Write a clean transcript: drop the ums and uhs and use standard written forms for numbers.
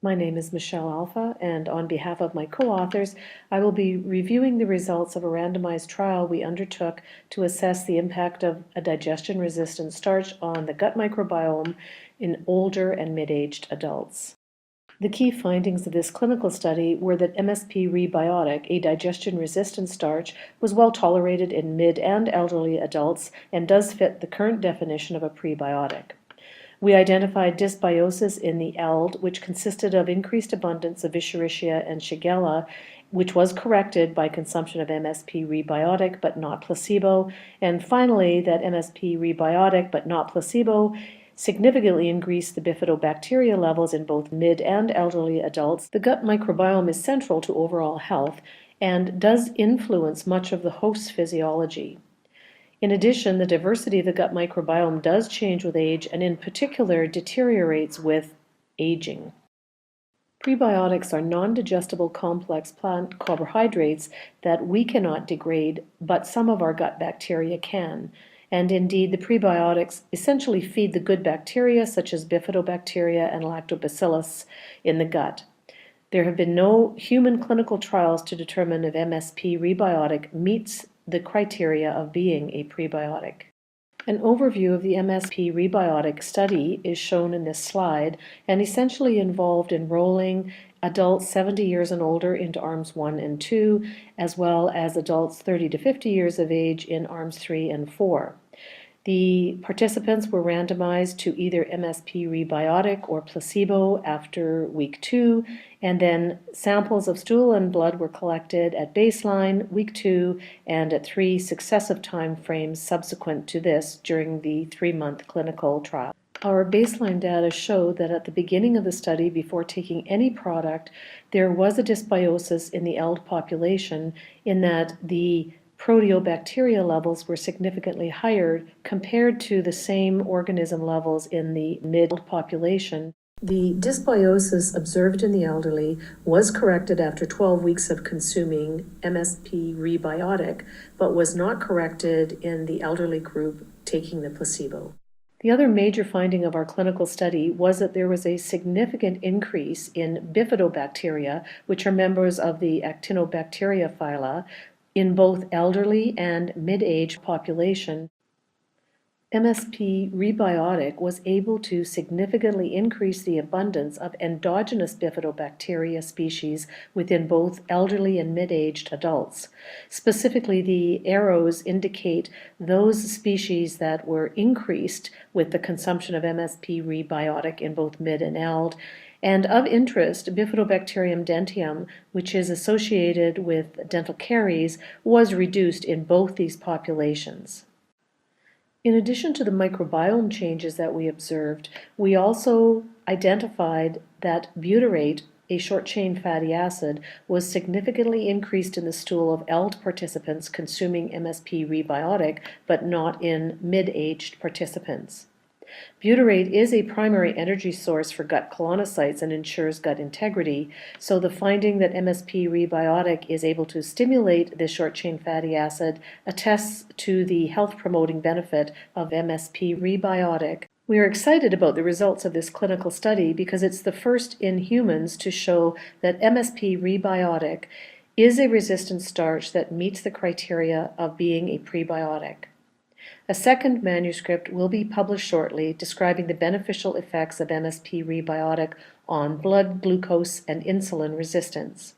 My name is Michelle Alfa, and on behalf of my co-authors, I will be reviewing the results of a randomized trial we undertook to assess the impact of a digestion-resistant starch on the gut microbiome in older and mid-aged adults. The key findings of this clinical study were that MSPrebiotic, a digestion-resistant starch, was well tolerated in mid and elderly adults and does fit the current definition of a prebiotic. We identified dysbiosis in the ELD, which consisted of increased abundance of Escherichia and Shigella, which was corrected by consumption of MSPrebiotic but not placebo, and finally that MSPrebiotic but not placebo significantly increased the bifidobacteria levels in both mid and elderly adults. The gut microbiome is central to overall health and does influence much of the host's physiology. In addition, the diversity of the gut microbiome does change with age and in particular deteriorates with aging. Prebiotics are non-digestible complex plant carbohydrates that we cannot degrade, but some of our gut bacteria can. And indeed, the prebiotics essentially feed the good bacteria such as bifidobacteria and lactobacillus in the gut. There have been no human clinical trials to determine if MSPrebiotic meets the criteria of being a prebiotic. An overview of the MSPrebiotic study is shown in this slide and essentially involved enrolling adults 70 years and older into arms 1 and 2, as well as adults 30 to 50 years of age in arms 3 and 4. The participants were randomized to either MSPrebiotic or placebo after week 2, and then samples of stool and blood were collected at baseline, week 2, and at 3 successive time frames subsequent to this during the 3-month clinical trial. Our baseline data showed that at the beginning of the study, before taking any product, there was a dysbiosis in the ELD population in that the proteobacteria levels were significantly higher compared to the same organism levels in the mid population. The dysbiosis observed in the elderly was corrected after 12 weeks of consuming MSPrebiotic, but was not corrected in the elderly group taking the placebo. The other major finding of our clinical study was that there was a significant increase in bifidobacteria, which are members of the Actinobacteria phyla, in both elderly and mid-age population. MSPrebiotic was able to significantly increase the abundance of endogenous bifidobacteria species within both elderly and mid-aged adults. Specifically, the arrows indicate those species that were increased with the consumption of MSPrebiotic in both mid and eld. And of interest, Bifidobacterium dentium, which is associated with dental caries, was reduced in both these populations. In addition to the microbiome changes that we observed, we also identified that butyrate, a short-chain fatty acid, was significantly increased in the stool of ELD participants consuming MSPrebiotic, but not in mid-aged participants. Butyrate is a primary energy source for gut colonocytes and ensures gut integrity, so the finding that MSPrebiotic is able to stimulate this short-chain fatty acid attests to the health-promoting benefit of MSPrebiotic. We are excited about the results of this clinical study because it's the first in humans to show that MSPrebiotic is a resistant starch that meets the criteria of being a prebiotic. A second manuscript will be published shortly describing the beneficial effects of MSPrebiotic on blood glucose and insulin resistance.